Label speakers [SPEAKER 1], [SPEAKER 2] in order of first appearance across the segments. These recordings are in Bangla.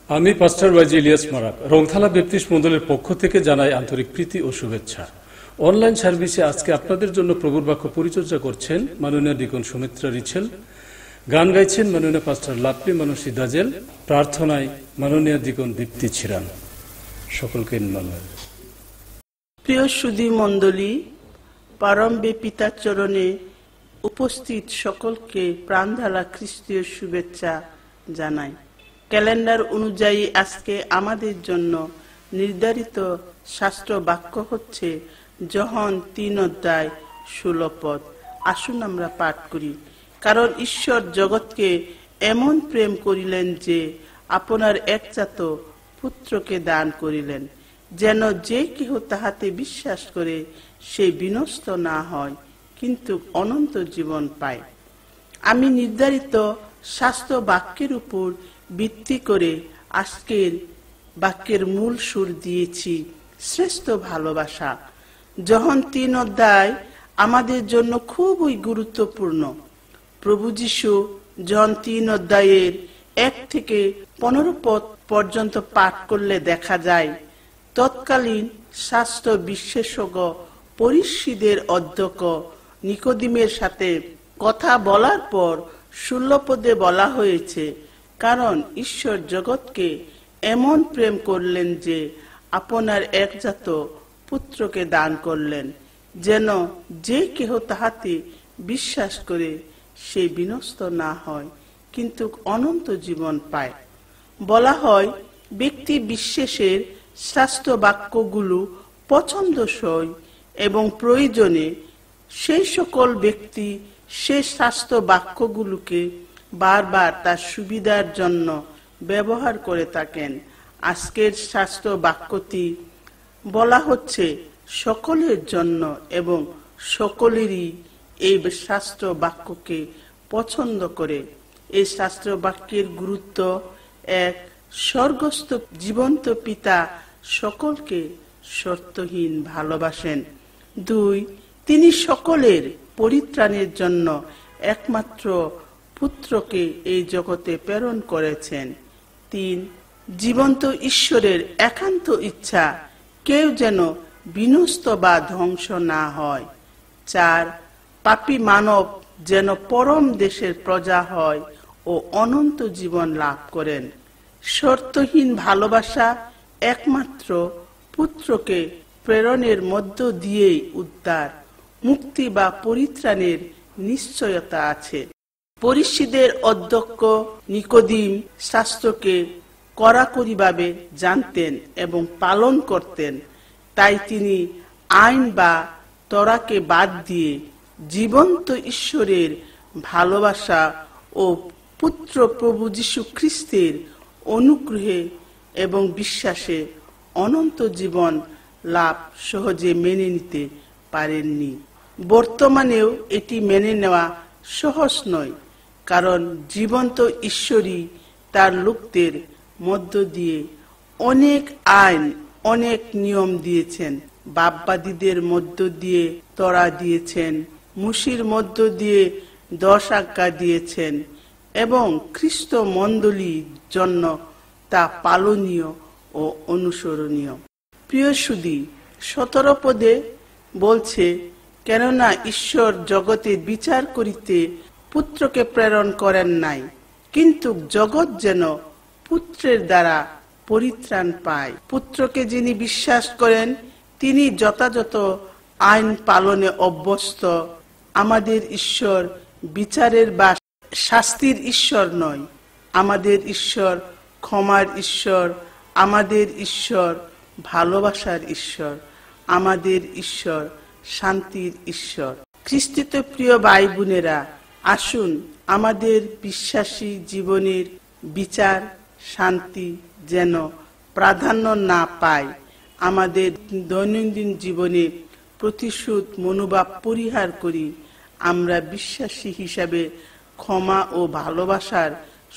[SPEAKER 1] আমি পাস্টার ওয়াইজি ইলিয়াস মারাক রংথালা ব্যাপটিস্ট মণ্ডলের পক্ষ থেকে জানাই আন্তরিক প্রীতি ও শুভেচ্ছা। অনলাইন সার্ভিসে আজকে আপনাদের জন্য প্রভুর বাক্য পরিচর্যা করছেন মাননীয় ডিকন সুমিত্রা রিচেল, গান গাইছেন মাননীয় পাস্টার লাভলি মানসী দাজেল, প্রার্থনায় মাননীয় ডিকন দীপ্তি ছিরান। সকলকে ধন্যবাদ।
[SPEAKER 2] প্রিয় সুধী মণ্ডলী, পারম্বে পিতার চরণে উপস্থিত সকলকে প্রাণঢালা খ্রিস্টীয় শুভেচ্ছা জানাই। ক্যালেন্ডার অনুযায়ী আজকে আমাদের জন্য নির্ধারিত শাস্ত্র বাক্য হচ্ছে যোহন 3:16 পদ। আসুন আমরা পাঠ করি। কারণ ঈশ্বর জগৎকে এমন প্রেম করিলেন যে আপনার একজাত পুত্রকে দান করিলেন, যেন যে কেহ তাহাতে বিশ্বাস করে সে বিনষ্ট না হয়, কিন্তু অনন্ত জীবন পায়। আমি নির্ধারিত শাস্ত্র বাক্যের উপর ভিত্তি করে আজকের বাক্যের মূল সুর দিয়েছি শ্রেষ্ঠ ভালোবাসা। যোহন 3 আমাদের জন্য খুবই গুরুত্বপূর্ণ। প্রভু যিশু যোহন 3 থেকে 15 পদ পর্যন্ত পাঠ করলে দেখা যায় তৎকালীন শাস্ত্র বিশেষজ্ঞ পরিষদের অধ্যক্ষ নিকোদিমের সাথে কথা বলার পর 16 পদে বলা হয়েছে, কারণ ঈশ্বর জগৎকে এমন প্রেম করলেন যে আপনার একজাত পুত্রকে দান করলেন, যেন যে কেহ তাহাতে বিশ্বাস করে সে বিনষ্ট না হয়, কিন্তু অনন্ত জীবন পায়। বলা হয় ব্যক্তি বিশেষের শাস্ত্র বাক্যগুলো পছন্দসই এবং প্রয়োজনে সেই সকল ব্যক্তি সে শাস্ত্র বাক্যগুলোকে বারবার তার সুবিধার জন্য ব্যবহার করে থাকেন। আজকের শাস্ত্র বাক্যটি বলা হচ্ছে সকলের জন্য এবং সকলেরই এই শাস্ত্র বাক্যকে পছন্দ করে। এই শাস্ত্র বাক্যের গুরুত্ব: 1. স্বর্গস্থ জীবন্ত পিতা সকলকে শর্তহীন ভালোবাসেন। 2. তিনি সকলের পরিত্রাণের জন্য একমাত্র পুত্রকে এই জগতে প্রেরণ করেছেন। 3. জীবন্ত ঈশ্বরের একান্ত ইচ্ছা কেউ যেন বিনষ্ট বা ধ্বংস না হয়। 4. পাপী মানব যেন পরম দেশের প্রজা হয় ও অনন্ত জীবন লাভ করেন। শর্তহীন ভালোবাসা একমাত্র পুত্রকে প্রেরণের মধ্য দিয়েই উদ্ধার, মুক্তি বা পরিত্রাণের নিশ্চয়তা আছে। পরিষদের অধ্যক্ষ নিকোদিম শাস্ত্রকে কড়াকড়িভাবে জানতেন এবং পালন করতেন, তাই তিনি আইন বা তরাকে বাদ দিয়ে জীবন্ত ঈশ্বরের ভালোবাসা ও পুত্র প্রভু যীশু খ্রিস্টের অনুগ্রহে এবং বিশ্বাসে অনন্ত জীবন লাভ সহজে মেনে নিতে পারেননি। বর্তমানেও এটি মেনে নেওয়া সহজ নয়, কারণ জীবন্ত ঈশ্বরই তার লোকদের মধ্য দিয়ে অনেক আইন, অনেক নিয়ম দিয়েছেন। বাপবাদীদের মধ্য দিয়ে তরা দিয়েছেন, মুশির মধ্য দিয়ে 10 আজ্ঞা দিয়েছেন এবং খ্রিস্ট মণ্ডলীর জন্য তা পালনীয় ও অনুসরণীয়। প্রিয় সুধী, 17 পদে বলছে, কেননা ঈশ্বর জগতে বিচার করিতে পুত্রকে প্রেরণ করেন নাই, কিন্তু জগৎ যেন পুত্রের দ্বারা পরিত্রাণ পায়। পুত্রকে যিনি বিশ্বাস করেন তিনি যথাযথ আইন পালনে অভ্যস্ত। আমাদের ঈশ্বর বিচারের বা শাস্তির ঈশ্বর নয়, আমাদের ঈশ্বর ক্ষমার ঈশ্বর, আমাদের ঈশ্বর ভালোবাসার ঈশ্বর, আমাদের ঈশ্বর শান্তির ঈশ্বর। খ্রিস্টিতে প্রিয় ভাই বোনেরা, আসুন আমাদের বিশ্বাসী জীবনের বিচার শান্তি যেন প্রাধান্য না পায়। আমাদের দৈনন্দিন জীবনে প্রতিশোধ মনোভাব পরিহার করি। আমরা বিশ্বাসী হিসাবে ক্ষমা ও ভালোবাসার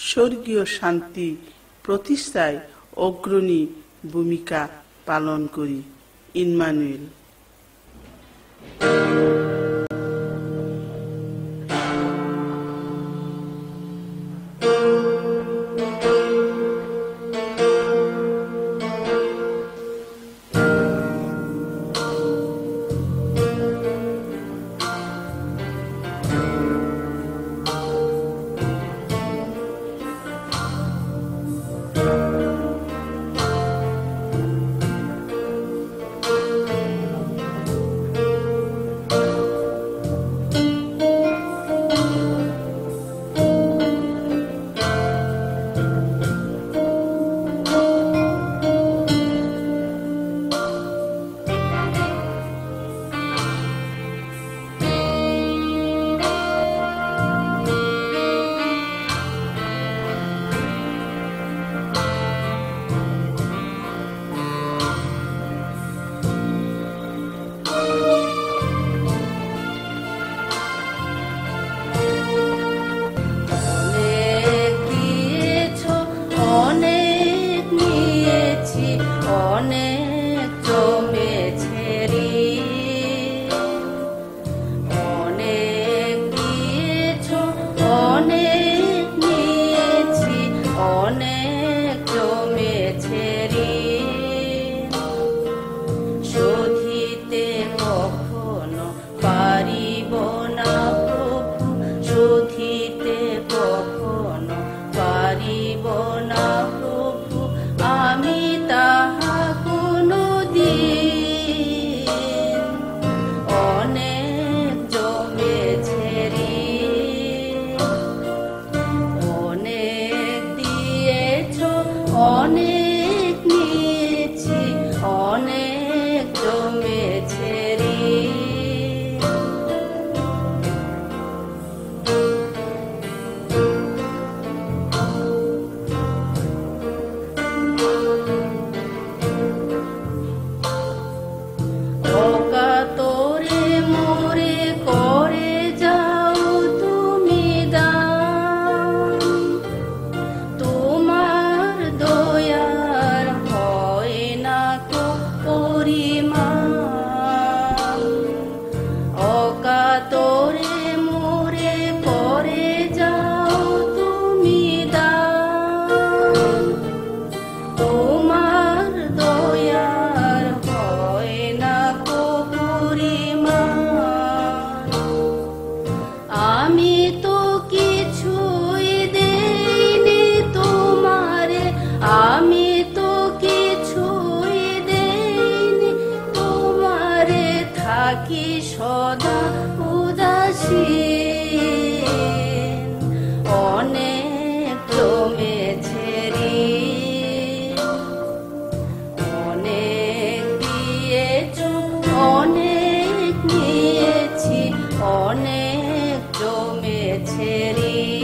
[SPEAKER 2] স্বর্গীয় শান্তি প্রতিষ্ঠায় অগ্রণী ভূমিকা পালন করি। ইম্মানুয়েল।
[SPEAKER 3] জমেছে ঋণ, শোধিতে কখনো পারিব না প্রভু, শোধিতে কখনো পারিব না প্রভু, আমি তাহা কোনো দিন। অনেক জমেছে ঋণ, অনেক দিয়েছ, অনেক নিয়েছি, অনেক জমেছে ঋণ। অকাতরে মোরে করে যাও তুমি দান, তোমার দয়ার হয় না কো পরিমাণ। অকাতরে মোরে করে যাও তুমি দান, তোমার দয়ার হয় না কো পরিমাণ। আমি তো কিছুই দেইনি তোমারে, আমি তো কিছুই দেইনি তোমারে, থাকি সদা উদাসীন। অনেক জমেছে ঋণ, অনেক দিয়েছ, অনেক নিয়েছি, অনেক জমেছে ঋণ।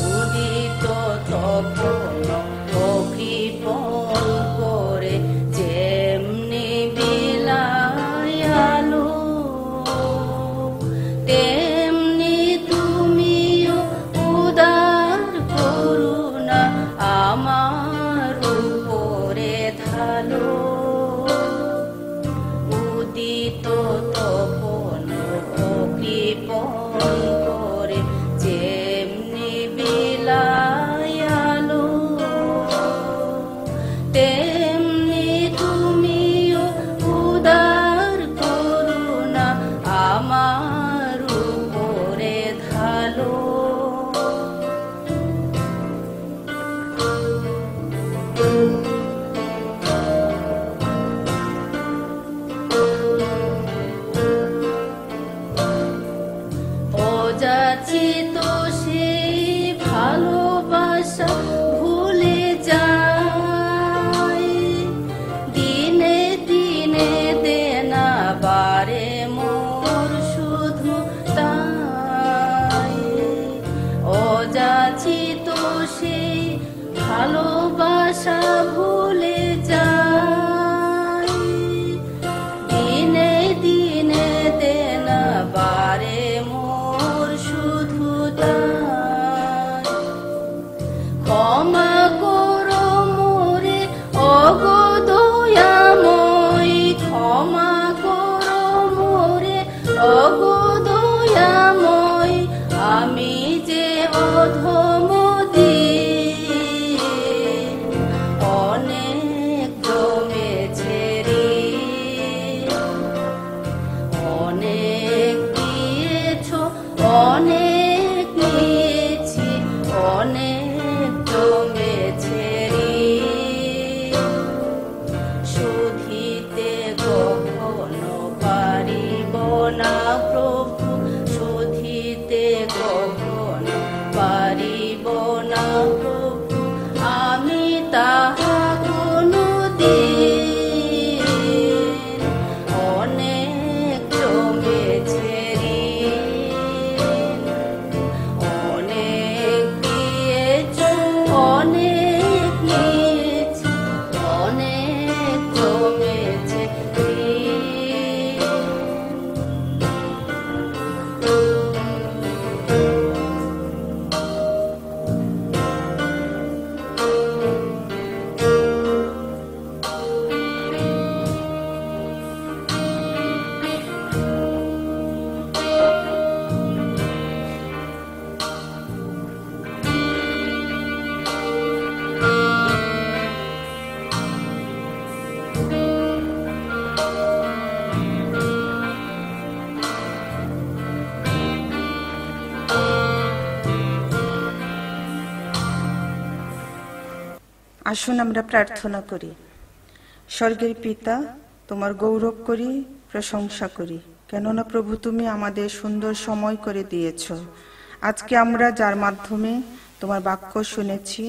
[SPEAKER 3] উদিত তখন অকৃপণ করে যেমনি বিলায় আলো, তেমনি তুমিও উদার করুণা আমার উপরে ঢালো। উদিত তখন অকৃপণ করে যেমনি বিলায় আলো, তেমনি তুমিও উদার করুণা আমার উপরে ঢালো। অযাচিত সেই ভালোবাসা ভুলে যায়, দিনে দিনে দেনা বারে মোর শুধু তাই। অযাচিত সেই ভালোবাসা ভুলে যায়, দিনে দিনে দেনা বারে মোর শুধু তাই। ক্ষমা করো মোরে ওগো দয়াময়, ক্ষমা করো মোরে ওগো দয়াময়, আমি যে অধম দিন। অনেক জমেছে ঋণ, অনেক দিয়েছ, অনেক নিয়েছি, অনেক জমেছে ঋণ। শোধিতে কখনো পারিব না প্রভু, শোধিতে কখনো পারিব না প্রভু, আমি তাহা কোনো দিন। অনেক জমেছে ঋণ, অনেক দিয়েছ, অনেক নিয়েছি, অনেক জমেছে ঋণ।
[SPEAKER 4] আসুন আমরা প্রার্থনা করি। স্বর্গের পিতা, তোমার গৌরব করি, প্রশংসা করি, কেননা প্রভু তুমি আমাদের সুন্দর সময় করে দিয়েছ। আজকে আমরা যার মাধ্যমে তোমার বাক্য শুনেছি,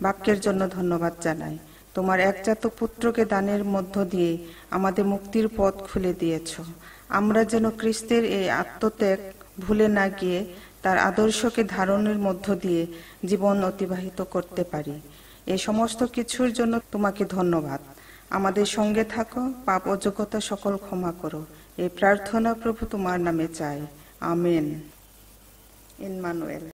[SPEAKER 4] বাক্যের জন্য ধন্যবাদ জানাই। তোমার একজাত পুত্রকে দানের মধ্য দিয়ে আমাদের মুক্তির পথ খুলে দিয়েছ। আমরা যেন খ্রিস্টের এই আত্মত্যাগ ভুলে না গিয়ে তার আদর্শকে ধারণের মধ্য দিয়ে জীবন অতিবাহিত করতে পারি। এই সমস্ত কিছুর জন্য তোমাকে ধন্যবাদ। আমাদের সঙ্গে থাকো, পাপ অযোগ্যতা সকল ক্ষমা করো। এই প্রার্থনা প্রভু তোমার নামে চাই, আমেন। ইম্মানুয়েল।